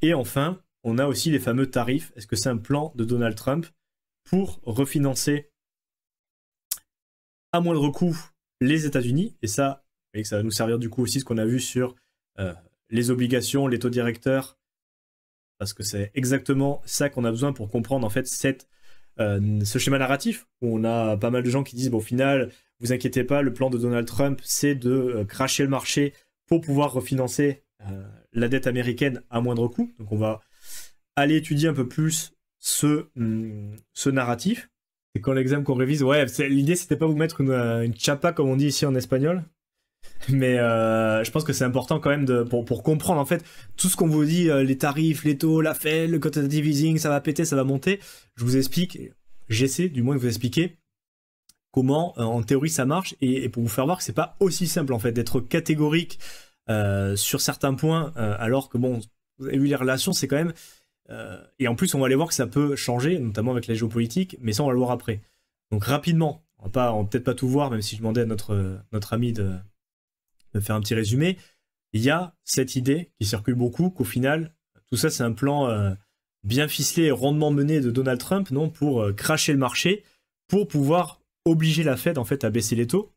Et enfin, on a aussi les fameux tarifs. Est-ce que c'est un plan de Donald Trump pour refinancer à moindre coût les États-Unis? Et ça va nous servir du coup aussi ce qu'on a vu sur les obligations, les taux directeurs, parce que c'est exactement ça qu'on a besoin pour comprendre en fait ce schéma narratif où on a pas mal de gens qui disent bon, au final, vous inquiétez pas, le plan de Donald Trump, c'est de crasher le marché pour pouvoir refinancer la dette américaine à moindre coût. Donc on va aller étudier un peu plus ce narratif. Et quand l'examen qu'on révise, ouais, l'idée c'était pas vous mettre une chapa comme on dit ici en espagnol, mais je pense que c'est important quand même pour comprendre en fait tout ce qu'on vous dit, les tarifs, les taux, la Fed, le quantitative easing, ça va péter, ça va monter. Je vous explique, j'essaie du moins de vous expliquer comment en théorie ça marche et pour vous faire voir que c'est pas aussi simple en fait d'être catégorique sur certains points, alors que bon, vous avez vu les relations, c'est quand même et en plus on va aller voir que ça peut changer, notamment avec la géopolitique, mais ça on va le voir après. Donc rapidement, on va peut-être pas tout voir, même si je demandais à notre ami de faire un petit résumé. Il y a cette idée qui circule beaucoup qu'au final, tout ça c'est un plan bien ficelé et rondement mené de Donald Trump, non, pour crasher le marché, pour pouvoir obliger la Fed en fait à baisser les taux,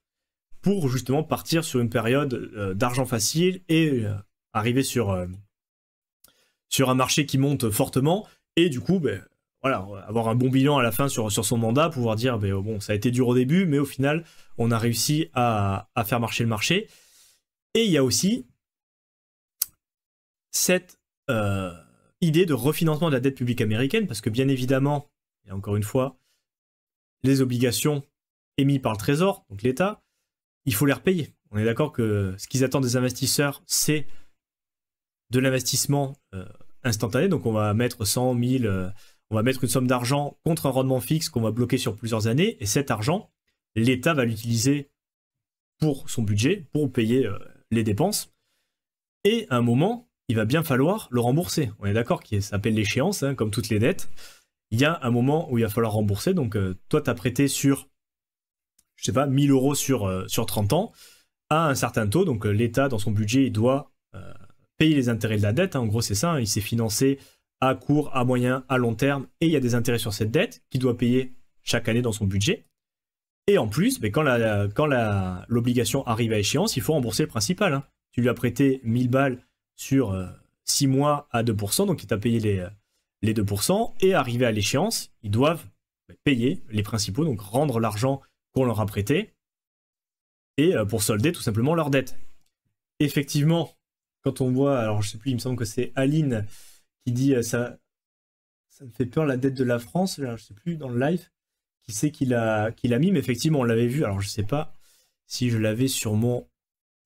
pour justement partir sur une période d'argent facile et arriver sur un marché qui monte fortement et du coup voilà, avoir un bon bilan à la fin sur son mandat, pouvoir dire bon, ça a été dur au début mais au final on a réussi à faire marcher le marché. Et il y a aussi cette idée de refinancement de la dette publique américaine, parce que bien évidemment, et encore une fois, les obligations émises par le Trésor, donc l'État, il faut les repayer. On est d'accord que ce qu'ils attendent des investisseurs, c'est de l'investissement instantané, donc on va mettre 100 000, on va mettre une somme d'argent contre un rendement fixe qu'on va bloquer sur plusieurs années, et cet argent, l'État va l'utiliser pour son budget, pour payer les dépenses, et à un moment, il va bien falloir le rembourser. On est d'accord que ça s'appelle l'échéance, hein, comme toutes les dettes. Il y a un moment où il va falloir rembourser, donc toi, tu as prêté sur, je sais pas, 1000 euros sur 30 ans, à un certain taux, donc l'État, dans son budget, il doit payer les intérêts de la dette, hein. En gros, c'est ça, hein, il s'est financé à court, à moyen, à long terme, et il y a des intérêts sur cette dette qu'il doit payer chaque année dans son budget. Et en plus, quand l'obligation arrive à échéance, il faut rembourser le principal. Hein. Tu lui as prêté 1000 balles sur 6 mois à 2%, donc il t'a payé les 2%, et arrivé à l'échéance, ils doivent payer les principaux, donc rendre l'argent qu'on leur a prêté, et pour solder tout simplement leur dette. Effectivement, quand on voit, alors je sais plus, il me semble que c'est Aline qui dit ça me fait peur la dette de la France, là, je sais plus, dans le live, qui c'est qu'il a mis, mais effectivement on l'avait vu, alors je sais pas si je l'avais sur mon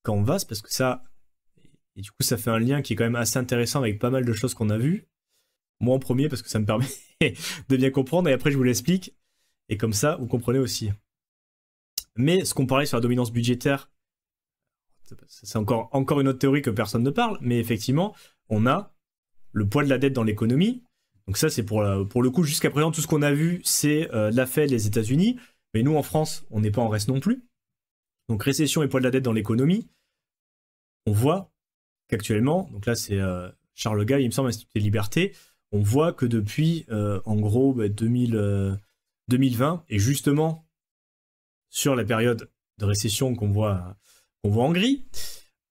Canvas, parce que ça, et du coup ça fait un lien qui est quand même assez intéressant avec pas mal de choses qu'on a vues. Moi en premier, parce que ça me permet de bien comprendre, et après je vous l'explique, et comme ça vous comprenez aussi. Mais ce qu'on parlait sur la dominance budgétaire, c'est encore une autre théorie que personne ne parle, mais effectivement, on a le poids de la dette dans l'économie. Donc ça, c'est pour le coup, jusqu'à présent, tout ce qu'on a vu, c'est la Fed, les États-Unis. Mais nous, en France, on n'est pas en reste non plus. Donc récession et poids de la dette dans l'économie. On voit qu'actuellement, donc là, c'est Charles Gay, il me semble, Institut des Libertés, on voit que depuis, en gros, 2020, et justement, sur la période de récession qu'on voit en gris,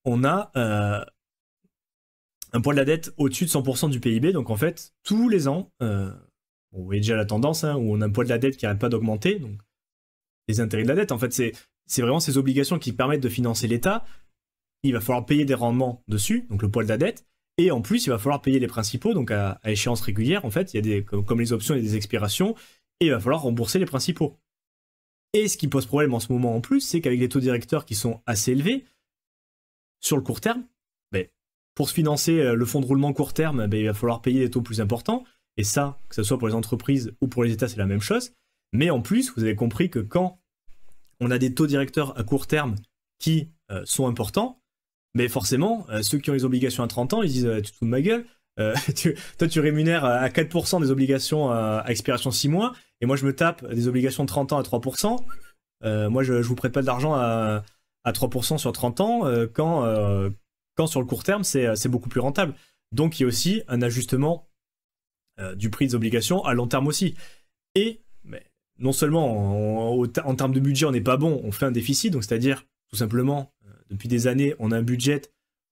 on a un poids de la dette au-dessus de 100% du PIB. Donc en fait, tous les ans, vous voyez déjà la tendance, hein, où on a un poids de la dette qui n'arrête pas d'augmenter. Donc les intérêts de la dette, en fait, c'est vraiment ces obligations qui permettent de financer l'État. Il va falloir payer des rendements dessus, donc le poids de la dette. Et en plus, il va falloir payer les principaux, donc à échéance régulière. En fait, il y a comme les options, il y a des expirations, et il va falloir rembourser les principaux. Et ce qui pose problème en ce moment en plus, c'est qu'avec les taux directeurs qui sont assez élevés, sur le court terme, pour se financer le fonds de roulement court terme, il va falloir payer des taux plus importants. Et ça, que ce soit pour les entreprises ou pour les États, c'est la même chose. Mais en plus, vous avez compris que quand on a des taux directeurs à court terme qui sont importants, mais forcément, ceux qui ont les obligations à 30 ans, ils disent tu te fous de ma gueule, toi tu rémunères à 4% des obligations à expiration 6 mois, et moi je me tape des obligations de 30 ans à 3%. Moi je vous prête pas d'argent à 3% sur 30 ans quand sur le court terme c'est beaucoup plus rentable. Donc il y a aussi un ajustement du prix des obligations à long terme aussi. Et mais, non seulement en termes de budget, on n'est pas bon, on fait un déficit, donc c'est-à-dire tout simplement, depuis des années, on a un budget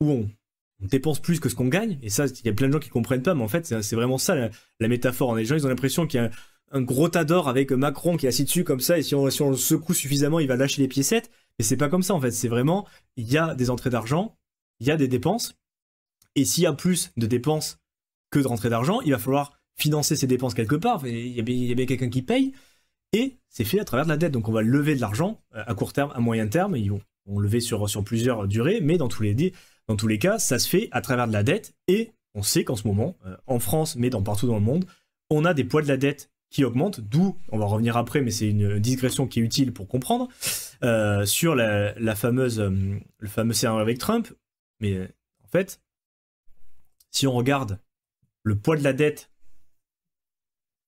où on dépense plus que ce qu'on gagne, et ça, il y a plein de gens qui comprennent pas, mais en fait, c'est vraiment ça la métaphore. Les gens, ils ont l'impression qu'il y a un gros tas d'or avec Macron qui est assis dessus comme ça, et si on le secoue suffisamment, il va lâcher les piécettes. Mais c'est pas comme ça, en fait. C'est vraiment, il y a des entrées d'argent, il y a des dépenses, et s'il y a plus de dépenses que de rentrées d'argent, il va falloir financer ces dépenses quelque part. Il y a bien quelqu'un qui paye, et c'est fait à travers de la dette. Donc on va lever de l'argent à court terme, à moyen terme, et ils vont lever sur plusieurs durées, mais dans tous les cas, ça se fait à travers de la dette, et on sait qu'en ce moment, en France, mais partout dans le monde, on a des poids de la dette qui augmentent, d'où, on va revenir après, mais c'est une digression qui est utile pour comprendre, sur le fameux scénario avec Trump. Mais en fait, si on regarde le poids de la dette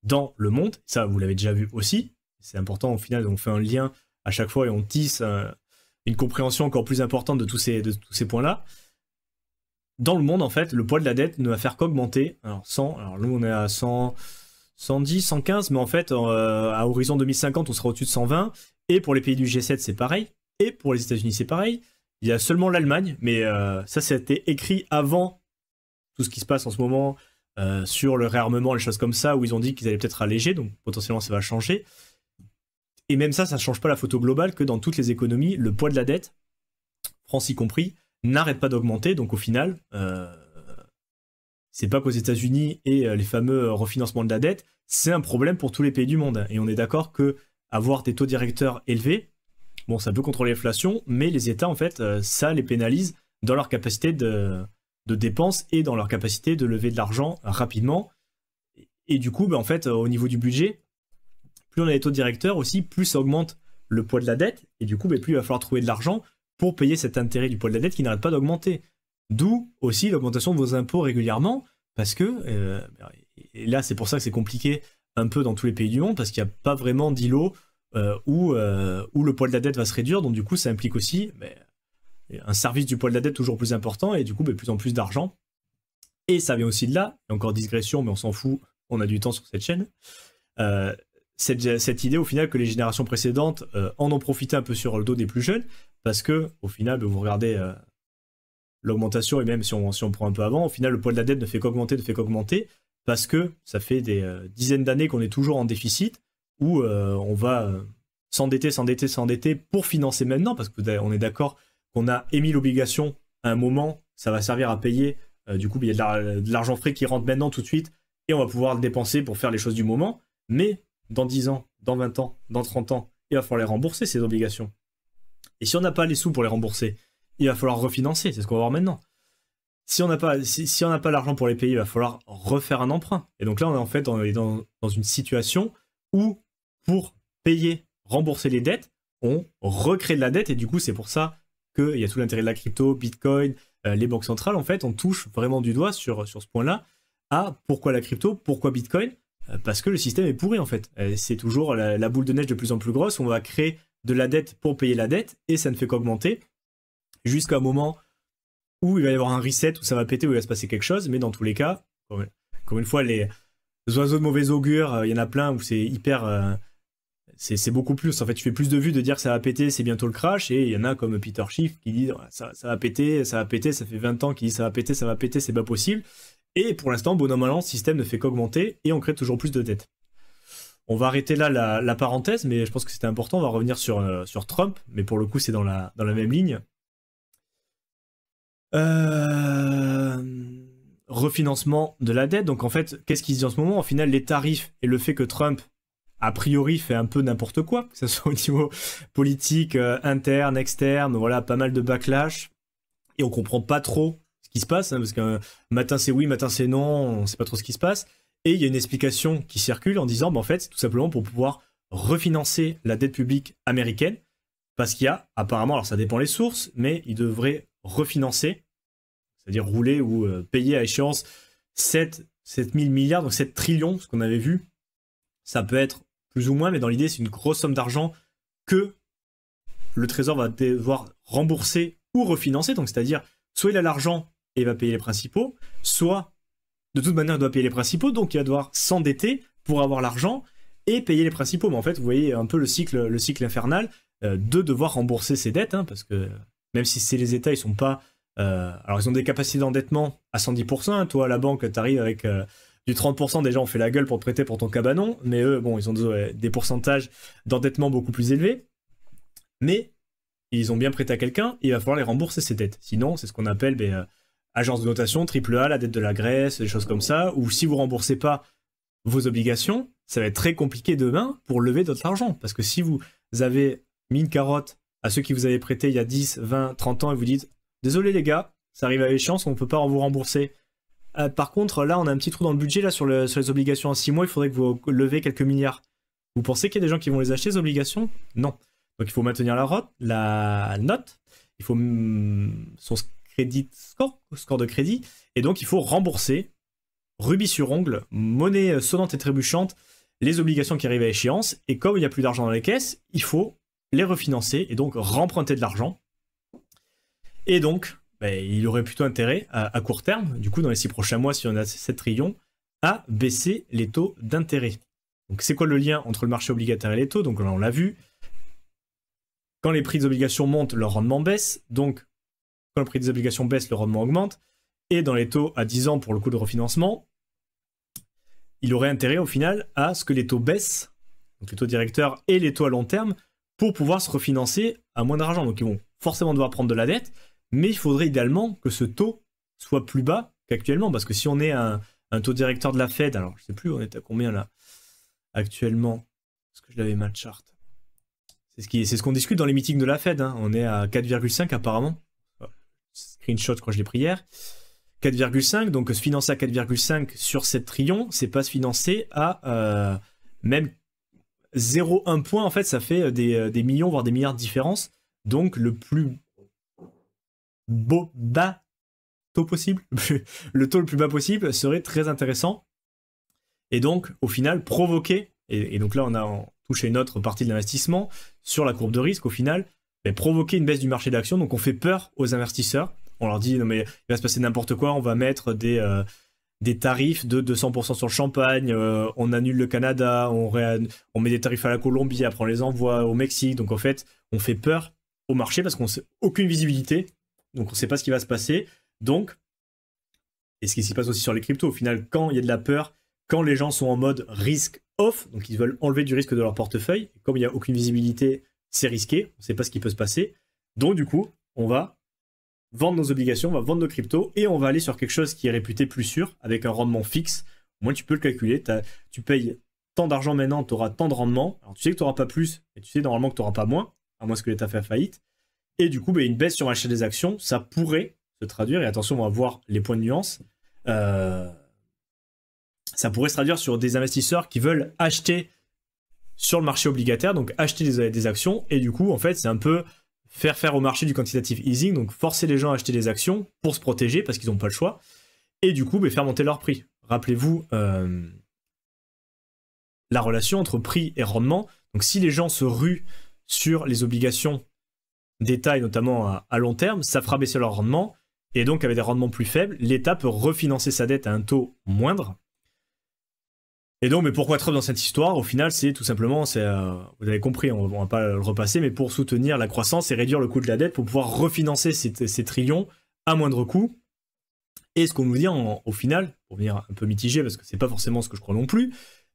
dans le monde, ça vous l'avez déjà vu aussi, c'est important au final, on fait un lien à chaque fois et on tisse une compréhension encore plus importante de tous ces points-là. Dans le monde, en fait, le poids de la dette ne va faire qu'augmenter. Alors nous on est à 110, 115, mais en fait, à horizon 2050, on sera au-dessus de 120. Et pour les pays du G7, c'est pareil. Et pour les États-Unis, c'est pareil. Il y a seulement l'Allemagne, mais ça a été écrit avant tout ce qui se passe en ce moment sur le réarmement, les choses comme ça, où ils ont dit qu'ils allaient peut-être alléger, donc potentiellement ça va changer. Et même ça ne change pas la photo globale que dans toutes les économies, le poids de la dette, France y compris, n'arrête pas d'augmenter. Donc au final, c'est pas qu'aux États-Unis et les fameux refinancements de la dette, c'est un problème pour tous les pays du monde. Et on est d'accord que avoir des taux directeurs élevés, bon, ça peut contrôler l'inflation, mais les États, en fait, ça les pénalise dans leur capacité de dépenses et dans leur capacité de lever de l'argent rapidement. Et du coup, en fait, au niveau du budget, plus on a des taux directeurs aussi, plus ça augmente le poids de la dette, et du coup, plus il va falloir trouver de l'argent pour payer cet intérêt du poids de la dette qui n'arrête pas d'augmenter. D'où aussi l'augmentation de vos impôts régulièrement, parce que, et là c'est pour ça que c'est compliqué un peu dans tous les pays du monde, parce qu'il n'y a pas vraiment d'îlot où le poids de la dette va se réduire, donc du coup ça implique aussi un service du poids de la dette toujours plus important, et du coup de plus en plus d'argent. Et ça vient aussi de là, et encore digression, mais on s'en fout, on a du temps sur cette chaîne, cette idée au final que les générations précédentes en ont profité un peu sur le dos des plus jeunes, parce que au final, vous regardez l'augmentation, et même si on prend un peu avant, au final le poids de la dette ne fait qu'augmenter, parce que ça fait des dizaines d'années qu'on est toujours en déficit, où on va s'endetter pour financer maintenant, parce qu'on est d'accord qu'on a émis l'obligation à un moment, ça va servir à payer, du coup il y a de l'argent frais qui rentre maintenant tout de suite, et on va pouvoir le dépenser pour faire les choses du moment, mais dans 10 ans, dans 20 ans, dans 30 ans, il va falloir les rembourser, ces obligations. Et si on n'a pas les sous pour les rembourser, il va falloir refinancer, c'est ce qu'on va voir maintenant. Si on n'a pas l'argent pour les payer, il va falloir refaire un emprunt. Et donc là, on est dans une situation où, pour payer, rembourser les dettes, on recrée de la dette, et du coup, c'est pour ça qu'il y a tout l'intérêt de la crypto, Bitcoin, les banques centrales, en fait, on touche vraiment du doigt sur ce point-là à pourquoi la crypto, pourquoi Bitcoin, parce que le système est pourri, en fait. C'est toujours la boule de neige de plus en plus grosse, on va créer de la dette pour payer la dette, et ça ne fait qu'augmenter, jusqu'à un moment où il va y avoir un reset, où ça va péter, où il va se passer quelque chose, mais dans tous les cas, comme une fois, les oiseaux de mauvais augure, il y en a plein où c'est hyper... c'est beaucoup plus, en fait, tu fais plus de vues de dire que ça va péter, c'est bientôt le crash, et il y en a comme Peter Schiff qui dit ça va péter, ça fait 20 ans qu'il dit ça va péter, c'est pas possible, et pour l'instant, bon an mal an, le système ne fait qu'augmenter, et on crée toujours plus de dettes. On va arrêter là la parenthèse, mais je pense que c'était important, on va revenir sur Trump, mais pour le coup, c'est dans la même ligne. Refinancement de la dette, donc en fait, qu'est-ce qui se dit en ce moment? Au final, les tarifs et le fait que Trump, a priori, fait un peu n'importe quoi, que ce soit au niveau politique, interne, externe, voilà, pas mal de backlash, et on comprend pas trop ce qui se passe, hein, parce qu'un matin c'est oui, matin c'est non, on sait pas trop ce qui se passe, et il y a une explication qui circule en disant, en fait, c'est tout simplement pour pouvoir refinancer la dette publique américaine, parce qu'il y a, apparemment, alors ça dépend les sources, mais il devrait refinancer, c'est-à-dire rouler ou payer à échéance 7 000 milliards, donc 7 trillions, ce qu'on avait vu. Ça peut être plus ou moins, mais dans l'idée, c'est une grosse somme d'argent que le Trésor va devoir rembourser ou refinancer. Donc, c'est-à-dire, soit il a l'argent et il va payer les principaux, soit de toute manière il doit payer les principaux, donc il va devoir s'endetter pour avoir l'argent et payer les principaux. Mais en fait, vous voyez un peu le cycle infernal de devoir rembourser ses dettes, hein, parce que même si c'est les États, ils sont pas... alors ils ont des capacités d'endettement à 110%, hein. Toi à la banque, t'arrives avec du 30%, déjà on fait la gueule pour te prêter pour ton cabanon, mais eux, bon, ils ont des pourcentages d'endettement beaucoup plus élevés, mais ils ont bien prêté à quelqu'un, il va falloir les rembourser ses dettes. Sinon, c'est ce qu'on appelle agence de notation, AAA, la dette de la Grèce, des choses comme ça, ou si vous remboursez pas vos obligations, ça va être très compliqué demain pour lever votre argent, parce que si vous avez mis une carotte à ceux qui vous avaient prêté il y a 10, 20, 30 ans et vous dites « Désolé les gars, ça arrive à l'échéance, on ne peut pas vous rembourser. Par contre, là, on a un petit trou dans le budget là, sur les obligations en 6 mois, il faudrait que vous levez quelques milliards. » Vous pensez qu'il y a des gens qui vont les acheter, ces obligations? Non. Donc il faut maintenir la note, il faut son crédit score de crédit, et donc il faut rembourser, rubis sur ongle, monnaie sonnante et trébuchante, les obligations qui arrivent à échéance, et comme il n'y a plus d'argent dans les caisses, il faut les refinancer, et donc remprunter de l'argent. Et donc, il aurait plutôt intérêt, à court terme, du coup dans les 6 prochains mois, si on a 7 trillions, à baisser les taux d'intérêt. Donc c'est quoi le lien entre le marché obligataire et les taux? Donc là on l'a vu, quand les prix des obligations montent, leur rendement baisse, donc quand le prix des obligations baisse, le rendement augmente, et dans les taux à 10 ans pour le coût de refinancement, il aurait intérêt au final à ce que les taux baissent, donc les taux directeurs et les taux à long terme, pour pouvoir se refinancer à moins d'argent. Donc ils vont forcément devoir prendre de la dette, mais il faudrait idéalement que ce taux soit plus bas qu'actuellement, parce que si on est un taux directeur de la Fed, alors je ne sais plus, on est à combien là actuellement? Est-ce que je l'avais ma chart? C'est ce qu'on discute dans les meetings de la Fed, hein. On est à 4,5 apparemment. Screenshot, je crois que je l'ai pris hier. 4,5, donc se financer à 4,5 sur 7 trillions, c'est pas se financer à même 0,1 point, en fait, ça fait des millions, voire des milliards de différence. Donc le plus bas taux possible, le taux le plus bas possible serait très intéressant. Et donc, au final, provoquer, et donc là on a touché une autre partie de l'investissement, sur la courbe de risque, au final, provoquer une baisse du marché d'actions. Donc on fait peur aux investisseurs. On leur dit, non mais il va se passer n'importe quoi, on va mettre des tarifs de 200% sur le champagne, on annule le Canada, on met des tarifs à la Colombie, après on les envoie au Mexique. Donc en fait, on fait peur au marché parce qu'on n'a aucune visibilité, donc on ne sait pas ce qui va se passer. Donc, et ce qui s'y passe aussi sur les cryptos, au final, quand il y a de la peur, quand les gens sont en mode risk off, donc ils veulent enlever du risque de leur portefeuille, comme il n'y a aucune visibilité, c'est risqué, on ne sait pas ce qui peut se passer. Donc du coup, on va vendre nos obligations, on va vendre nos cryptos et on va aller sur quelque chose qui est réputé plus sûr, avec un rendement fixe. Au moins tu peux le calculer, tu payes tant d'argent maintenant, tu auras tant de rendement. Alors tu sais que tu n'auras pas plus, et tu sais normalement que tu n'auras pas moins, à moins que l'État fasse faillite. Et du coup, une baisse sur l'achat des actions, ça pourrait se traduire, et attention, on va voir les points de nuance, ça pourrait se traduire sur des investisseurs qui veulent acheter sur le marché obligataire, donc acheter des actions, et du coup, en fait, c'est un peu faire au marché du quantitative easing, donc forcer les gens à acheter des actions pour se protéger, parce qu'ils n'ont pas le choix, et du coup, faire monter leur prix. Rappelez-vous la relation entre prix et rendement. Donc si les gens se ruent sur les obligations d'État, et notamment à long terme, ça fera baisser leur rendement, et donc avec des rendements plus faibles, l'État peut refinancer sa dette à un taux moindre. Et donc, mais pourquoi Trump dans cette histoire? Au final, c'est tout simplement, vous avez compris, on va pas le repasser, mais pour soutenir la croissance et réduire le coût de la dette, pour pouvoir refinancer ces trillions à moindre coût. Et ce qu'on nous dit au final, pour venir un peu mitigé, parce que c'est pas forcément ce que je crois non plus,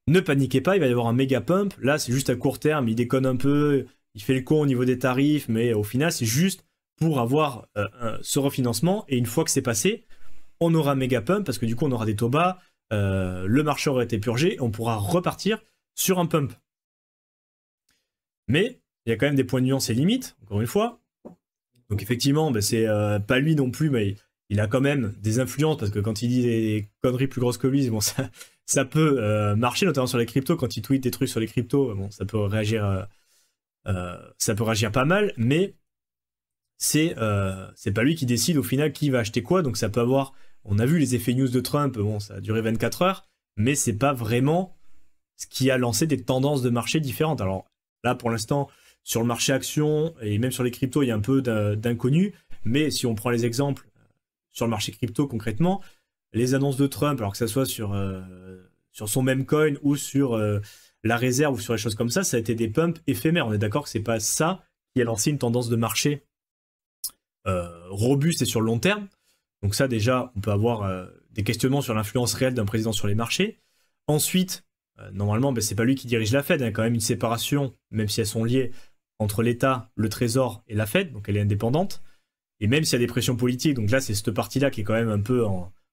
ne paniquez pas, il va y avoir un méga pump. Là, c'est juste à court terme, il déconne un peu, il fait le con au niveau des tarifs, mais au final, c'est juste pour avoir ce refinancement. Et une fois que c'est passé, on aura un méga pump, parce que du coup, on aura des taux bas. Le marché aurait été purgé et on pourra repartir sur un pump. Mais il y a quand même des points de nuance et limites, encore une fois. Donc effectivement, c'est pas lui non plus, mais il a quand même des influences, parce que quand il dit des conneries plus grosses que lui, bon, ça peut marcher, notamment sur les cryptos. Quand il tweet des trucs sur les cryptos, bon, ça peut réagir pas mal, mais c'est pas lui qui décide au final qui va acheter quoi. Donc ça peut avoir... On a vu les effets news de Trump, bon, ça a duré 24 heures, mais c'est pas vraiment ce qui a lancé des tendances de marché différentes. Alors là, pour l'instant, sur le marché action et même sur les cryptos, il y a un peu d'inconnu, mais si on prend les exemples sur le marché crypto concrètement, les annonces de Trump, alors que ça soit sur son même coin ou sur la réserve ou sur les choses comme ça a été des pumps éphémères. On est d'accord que c'est pas ça qui a lancé une tendance de marché robuste et sur le long terme. Donc ça, déjà, on peut avoir des questionnements sur l'influence réelle d'un président sur les marchés. Ensuite, normalement, c'est pas lui qui dirige la Fed. Il y a quand même une séparation, même si elles sont liées, entre l'État, le Trésor et la Fed. Donc elle est indépendante. Et même s'il y a des pressions politiques, donc là, c'est cette partie-là qui est quand même un peu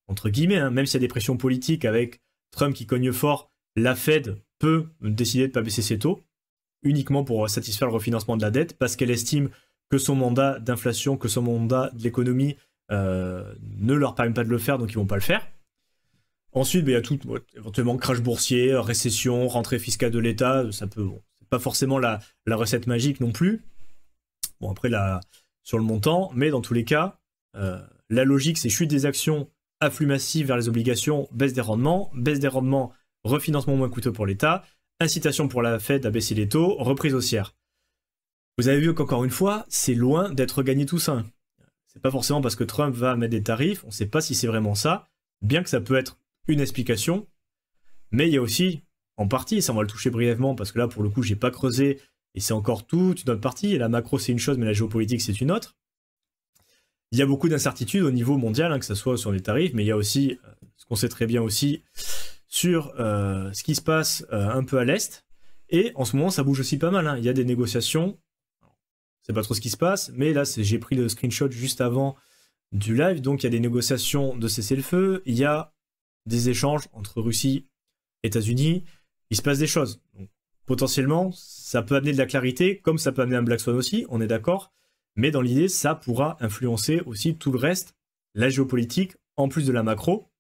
entre guillemets, hein, même s'il y a des pressions politiques avec Trump qui cogne fort, la Fed peut décider de ne pas baisser ses taux, uniquement pour satisfaire le refinancement de la dette, parce qu'elle estime que son mandat d'inflation, que son mandat de l'économie ne leur permet pas de le faire, donc ils vont pas le faire. Ensuite, il y a tout, éventuellement crash boursier, récession, rentrée fiscale de l'État, ça peut, c'est pas forcément la recette magique non plus. Bon, après, sur le montant, mais dans tous les cas, la logique, c'est chute des actions, afflux massif vers les obligations, baisse des rendements, refinancement moins coûteux pour l'État, incitation pour la Fed à baisser les taux, reprise haussière. Vous avez vu qu'encore une fois, c'est loin d'être gagné tout ça. C'est pas forcément parce que Trump va mettre des tarifs, on ne sait pas si c'est vraiment ça, bien que ça peut être une explication, mais il y a aussi, en partie, et ça on va le toucher brièvement, parce que là pour le coup j'ai pas creusé, et c'est encore toute une autre partie, et la macro c'est une chose, mais la géopolitique c'est une autre. Il y a beaucoup d'incertitudes au niveau mondial, hein, que ce soit sur les tarifs, mais il y a aussi, ce qu'on sait très bien aussi, sur ce qui se passe un peu à l'Est, et en ce moment ça bouge aussi pas mal, hein. Il y a des négociations, c'est pas trop ce qui se passe, mais là j'ai pris le screenshot juste avant du live, donc il y a des négociations de cessez-le-feu, il y a des échanges entre Russie et États-Unis, il se passe des choses. Donc, potentiellement, ça peut amener de la clarité, comme ça peut amener un Black Swan aussi, on est d'accord, mais dans l'idée, ça pourra influencer aussi tout le reste, la géopolitique, en plus de la macro.